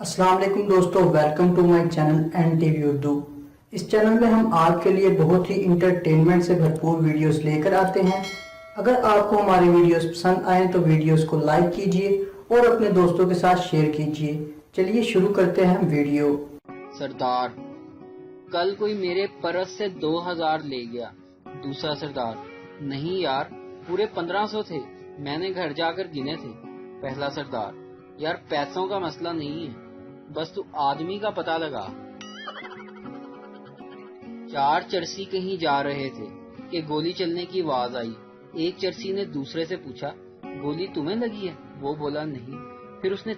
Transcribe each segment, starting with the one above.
अस्सलाम वालेकुम दोस्तों, welcome to my channel N TV Urdu. इस चैनल में हम आपके लिए बहुत ही इंटरटेनमेंट से भरपूर वीडियोस लेकर आते हैं। अगर आपको हमारी वीडियोस पसंद आए तो वीडियोस को लाइक कीजिए और अपने दोस्तों के साथ शेयर कीजिए। चलिए शुरू करते हैं वीडियो। सरदार, कल कोई मेरे परस से 2000 ले गया। दूसरा सरदार, नहीं यार, पूरे 1500 थे, मैंने घर जाकर गिने थे। पहला सरदार, यार पैसों का मसला नहीं है, बस तू आदमी का पता लगा। 4 चरसी कहीं जा रहे थे कि गोली चलने की आवाज आई। एक चरसी ने दूसरे से पूछा, गोली तुम्हें लगी है? वो बोला नहीं। फिर उसने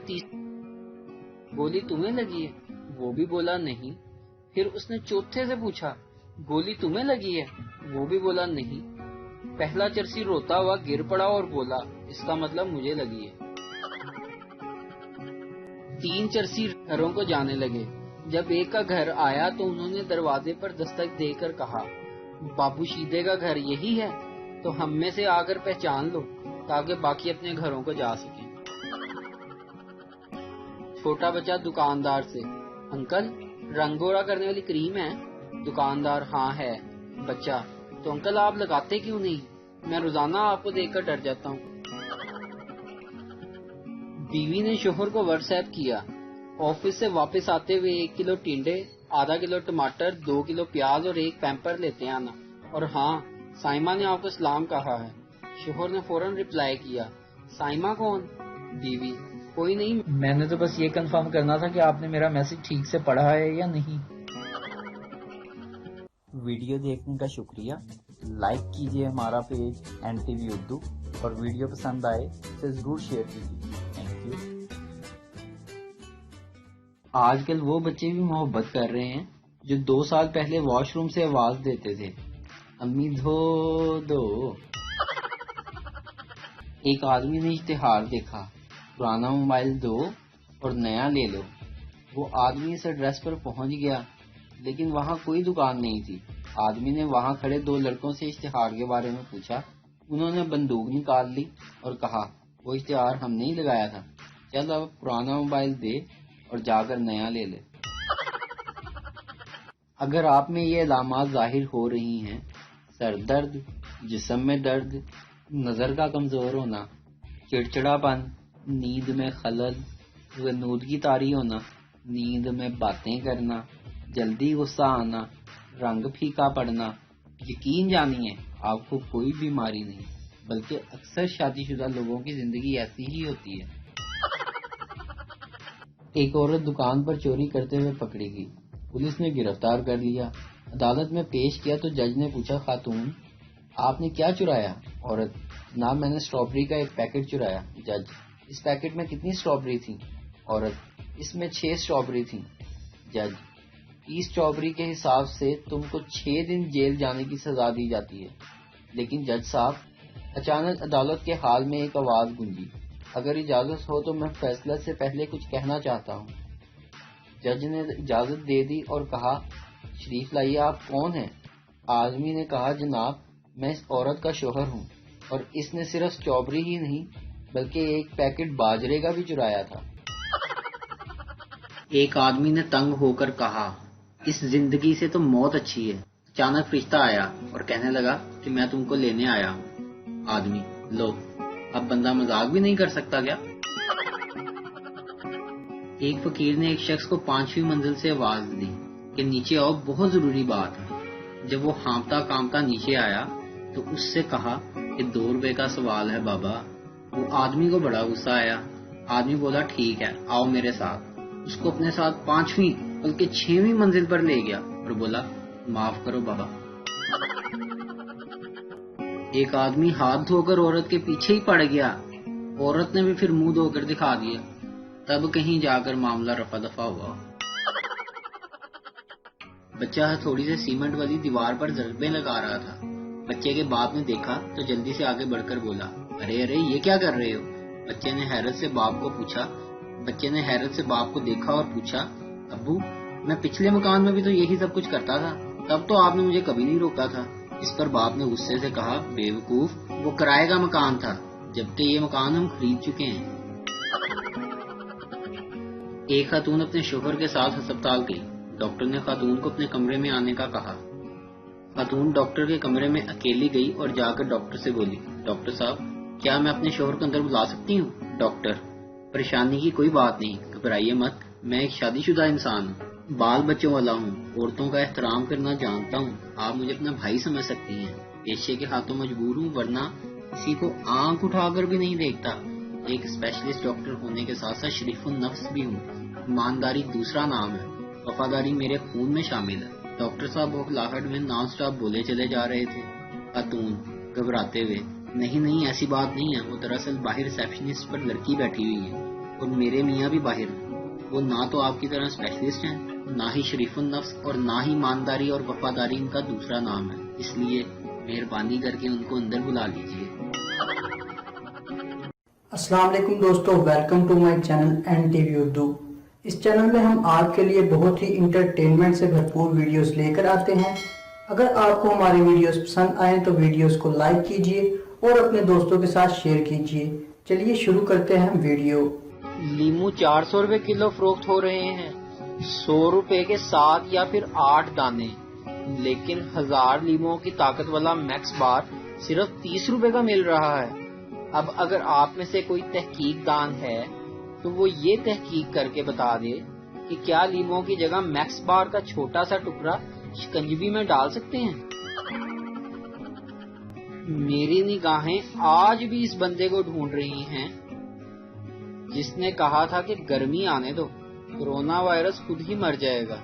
गोली तुम्हें लगी है? वो भी बोला नहीं। फिर उसने चौथे से पूछा, गोली तुम्हें लगी है? वो भी बोला नहीं। पहला चरसी रोता हुआ गिर पड़ा और बोला, इसका मतलब मुझे लगी है। 3 चरसी घरों को जाने लगे। जब एक का घर आया तो उन्होंने दरवाजे पर दस्तक देकर कहा, बाबू शीदे का घर यही है? तो हम में से आकर पहचान लो ताकि बाकी अपने घरों को जा सकें। छोटा बच्चा दुकानदार से, अंकल रंग गोरा करने वाली क्रीम है? दुकानदार, हाँ है। बच्चा, तो अंकल आप लगाते क्यों नहीं? मैं रोजाना आपको देखकर डर जाता हूँ। बीवी ने शोहर को व्हाट्सएप किया, ऑफिस से वापस आते हुए 1 किलो टिंडे, आधा किलो टमाटर, 2 किलो प्याज और 1 पैम्पर लेते आना। और हाँ, साइमा ने आपको सलाम कहा है। शोहर ने फौरन रिप्लाई किया, साइमा कौन? बीवी, कोई नहीं, मैंने तो बस ये कंफर्म करना था कि आपने मेरा मैसेज ठीक से पढ़ा है या नहीं। वीडियो देखने का शुक्रिया। लाइक कीजिए हमारा पेज एन टीवी उर्दू और वीडियो पसंद आए तो ज़रूर शेयर कीजिए। Thank you. आजकल वो बच्चे भी मोहब्बत कर रहे हैं जो 2 साल पहले वॉशरूम से आवाज देते थे, अम्मी धो दो। एक आदमी ने इश्तिहार देखा, पुराना मोबाइल दो और नया ले लो। वो आदमी इस एड्रेस पर पहुंच गया, लेकिन वहां कोई दुकान नहीं थी। आदमी ने वहां खड़े 2 लड़कों से इश्तिहार के बारे में पूछा। उन्होंने बंदूक निकाल ली और कहा, वो इश्तिहार हमने ही लगाया था, चल अब पुराना मोबाइल दे और जाकर नया ले ले। अगर आप में ये अलामात जाहिर हो रही हैं, सर दर्द, जिस्म में दर्द, नजर का कमजोर होना, चिड़चिड़ापन, नींद में खलल, ग़नूदगी तारी होना, नींद में बातें करना, जल्दी गुस्सा आना, रंग फीका पड़ना, यकीन जानिए आपको कोई बीमारी नहीं, बल्कि अक्सर शादीशुदा लोगों की जिंदगी ऐसी ही होती है। एक औरत दुकान पर चोरी करते हुए पकड़ी गई। पुलिस ने गिरफ्तार कर लिया। अदालत में पेश किया तो जज ने पूछा, खातून आपने क्या चुराया? औरत, जनाब मैंने स्ट्रॉबेरी का एक पैकेट चुराया। जज, इस पैकेट में कितनी स्ट्रॉबेरी थी? औरत, इसमें 6 स्ट्रॉबेरी थी। जज, इस स्ट्रॉबेरी के हिसाब से तुमको 6 दिन जेल जाने की सजा दी जाती है। लेकिन जज साहब, अचानक अदालत के हाल में एक आवाज गूंजी, अगर इजाजत हो तो मैं फैसला से पहले कुछ कहना चाहता हूँ। जज ने इजाजत दे दी और कहा, शरीफ लाइए, आप कौन हैं? आदमी ने कहा, जनाब मैं इस औरत का शोहर हूँ और इसने सिर्फ स्ट्रॉबेरी ही नहीं बल्कि एक पैकेट बाजरे का भी चुराया था। एक आदमी ने तंग होकर कहा, इस जिंदगी से तो मौत अच्छी है। अचानक फरिश्ता आया और कहने लगा कि मैं तुमको लेने आया हूँ। आदमी, लो, अब बंदा मजाक भी नहीं कर सकता क्या? एक फकीर ने एक शख्स को 5वीं मंजिल से आवाज दी कि नीचे आओ, बहुत जरूरी बात है। जब वो हाँफता कांपता नीचे आया तो उससे कहा कि 2 रुपए का सवाल है बाबा। वो आदमी को बड़ा गुस्सा आया। आदमी बोला, ठीक है, आओ मेरे साथ। उसको अपने साथ 5वीं बल्कि 6वीं मंजिल पर ले गया और बोला, माफ करो बाबा। एक आदमी हाथ धोकर औरत के पीछे ही पड़ गया। औरत ने भी फिर मुंह धोकर दिखा दिया। तब कहीं जाकर मामला रफा दफा हुआ। बच्चा हथौड़ी से सीमेंट वाली दीवार पर ज़रबे लगा रहा था। बच्चे के बाप ने देखा तो जल्दी से आगे बढ़कर बोला, अरे अरे ये क्या कर रहे हो? बच्चे ने हैरत से बाप को देखा और पूछा, अब्बू मैं पिछले मकान में भी तो यही सब कुछ करता था, तब तो आपने मुझे कभी नहीं रोका था। इस पर बाप ने गुस्से से कहा, बेवकूफ, वो किराए का मकान था, जबकि ये मकान हम खरीद चुके हैं। ایک خاتون اپنے شوہر کے ساتھ ہسپتال گئی۔ ڈاکٹر نے خاتون کو اپنے کمرے میں آنے کا کہا۔ خاتون ڈاکٹر کے کمرے میں اکیلی گئی اور جا کر ڈاکٹر سے بولی، ڈاکٹر صاحب کیا میں اپنے شوہر کو اندر بلا سکتی ہوں؟ ڈاکٹر، پریشانی کی کوئی بات نہیں، گھبرائیے مت، میں ایک شادی شدہ انسان ہوں، بال بچوں والا ہوں، عورتوں کا احترام کرنا جانتا ہوں، آپ مجھے اپنا بھائی سمجھ سکتی ہیں، پیشے کے ہاتھوں مجبور ہوں، ورنہ کسی کو آنکھ اٹھا کر بھی نہیں دیکھتا۔ ایک اسپیشلسٹ ڈاکٹر ہونے کے ساتھ ساتھ شریف النفس بھی ہوں، ایمانداری دوسرا نام ہے، وفاداری میرے خون میں شامل ہے۔ ڈاکٹر صاحب بھوکلاہٹ میں نان سٹاپ بولے چلے جا رہے تھے۔ خاتون گھبراتے ہوئے، نہیں ایسی بات نہیں ہے، وہ دراصل باہر ریسیپشنسٹ پر لڑکی بیٹھی ہوئی ہے اور میرے میاں بھی باہر ہیں، وہ نہ تو آپ کی طرح اسپیشلسٹ ہیں، نہ ہی شریف النفس، اور نہ ہی ایمانداری اور وفاداری ان کا دوسرا نام ہے، اس لیے مہربانی کر کے ان کو اندر بلا لیجیے۔ السلام علیکم دوستو، welcome to my channel N T V Urdu. اس چینل میں ہم آپ کے لیے بہت ہی انٹرٹینمنٹ سے بھرپور ویڈیوز لے کر آتے ہیں۔ اگر آپ کو ہماری ویڈیوز پسند آئیں تو ویڈیوز کو لائک کیجئے اور اپنے دوستوں کے ساتھ شیئر کیجئے۔ چلیے شروع کرتے ہیں ویڈیو۔ لیمو 400 روپے کلو فروخت ہو رہے ہیں، 100 روپے کے 7 یا پھر 8 دانے، لیکن 1000 لیمو کی طاقت والا میکس بار صرف 30 روپے کا مل رہا ہے۔ اب اگر آپ میں سے کوئی تحقیق دان ہے تو وہ یہ تحقیق کر کے بتا دے کہ کیا لیمو کی جگہ میکس بار کا چھوٹا سا ٹکڑا شکنجی میں ڈال سکتے ہیں؟ میری نگاہیں آج بھی اس بندے کو ڈھونڈ رہی ہیں جس نے کہا تھا کہ گرمی آنے دو، کورونا وائرس خود ہی مر جائے گا۔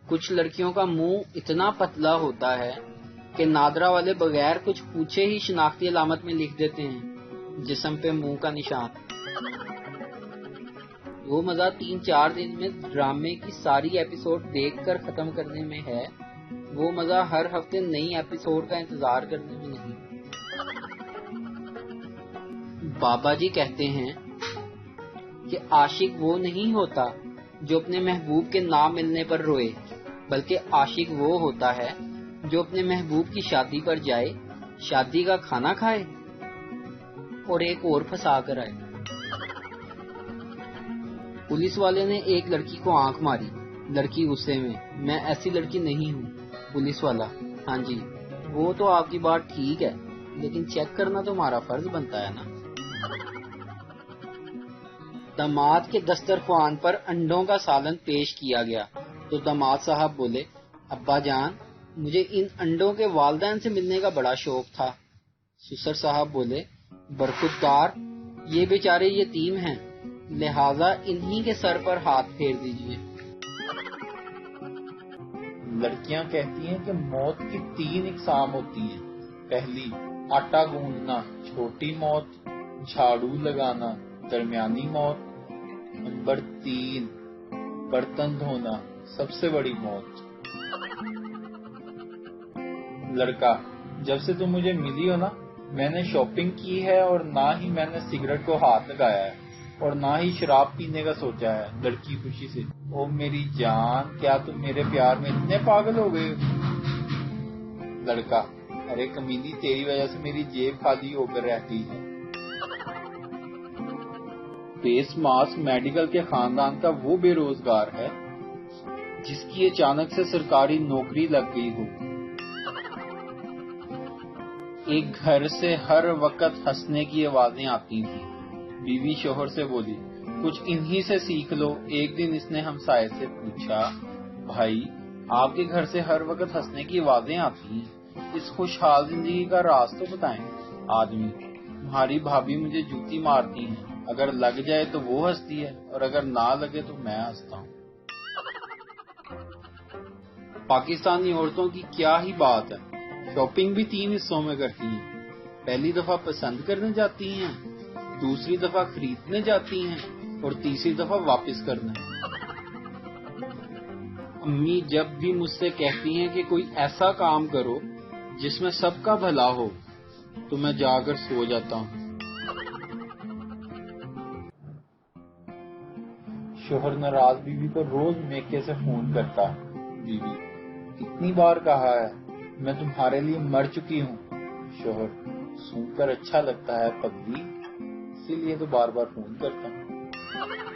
کچھ لڑکیوں کا منہ اتنا پتلا ہوتا ہے کہ نادرا والے بغیر کچھ پوچھے ہی شناختی علامت میں لکھ دیتے ہیں جسم پہ منہ کا نشان۔ وہ مزہ 3-4 دن میں ڈرامے کی ساری ایپیسوڈ دیکھ کر ختم کرنے میں ہے، وہ مزہ ہر ہفتے نئی ایپیسوڈ کا انتظار کرنے میں نہیں۔ بابا جی کہتے ہیں کہ عاشق وہ نہیں ہوتا جو اپنے محبوب کے نہ ملنے پر روئے، بلکہ عاشق وہ ہوتا ہے جو اپنے محبوب کی شادی پر جائے، شادی کا کھانا کھائے اور ایک اور پھنسا کر آئے۔ پولیس والے نے ایک لڑکی کو آنکھ ماری، لڑکی غصے میں، میں ایسی لڑکی نہیں ہوں۔ پولیس والا، ہاں جی وہ تو آپ کی بات ٹھیک ہے، لیکن چیک کرنا تو ہمارا فرض بنتا ہے نا۔ داماد کے دسترخوان پر انڈوں کا سالن پیش کیا گیا تو داماد صاحب بولے، ابا جان مجھے ان انڈوں کے والدین سے ملنے کا بڑا شوق تھا۔ سسر صاحب بولے، برخودار یہ بیچارے یتیم ہیں، لہذا انہی کے سر پر ہاتھ پھیر دیجئے۔ لڑکیاں کہتی ہیں کہ موت کی 3 اقسام ہوتی ہیں۔ پہلی آٹا گوندنا، چھوٹی موت، جھاڑو لگانا، درمیانی موت۔ نمبر 3 برتن دھونا، سب سے بڑی موت۔ لڑکا، جب سے تم مجھے ملی ہو نا، میں نے شاپنگ کی ہے اور نہ ہی میں نے سگریٹ کو ہاتھ لگایا ہے اور نہ ہی شراب پینے کا سوچا ہے۔ لڑکی خوشی سے، او میری جان کیا تم میرے پیار میں اتنے پاگل ہو گئے ہو؟ لڑکا، ارے کمینی تیری وجہ سے میری جیب خالی ہو کر رہتی ہے۔ فیس ماسک میڈیکل کے خاندان کا وہ بے روزگار ہے جس کی اچانک سے سرکاری نوکری لگ گئی ہو۔ ایک گھر سے ہر وقت ہنسنے کی آوازیں آتی تھیں۔ بیوی شوہر سے بولی، کچھ انہی سے سیکھ لو۔ ایک دن اس نے ہمسائے سے پوچھا، بھائی آپ کے گھر سے ہر وقت ہنسنے کی آوازیں آتی ہیں، اس خوشحال زندگی کا راز تو بتائیں۔ آدمی، تمہاری بھابھی مجھے جوتی مارتی ہیں، اگر لگ جائے تو وہ ہنستی ہے اور اگر نہ لگے تو میں ہنستا ہوں۔ پاکستانی عورتوں کی کیا ہی بات ہے، شاپنگ بھی 3 حصوں میں کرتی ہیں۔ پہلی دفعہ پسند کرنے جاتی ہیں، دوسری دفعہ خریدنے جاتی ہیں اور تیسری دفعہ واپس کرنے۔ امی جب بھی مجھ سے کہتی ہیں کہ کوئی ایسا کام کرو جس میں سب کا بھلا ہو تو میں جا کر سو جاتا ہوں۔ شوہر ناراض بیوی کو روز میکے سے فون کرتا ہے۔ بیوی، کتنی بار کہا ہے میں تمہارے لیے مر چکی ہوں۔ شوہر، سن کر اچھا لگتا ہے پگلی، اسی لیے تو بار بار فون کرتا ہوں۔ समझ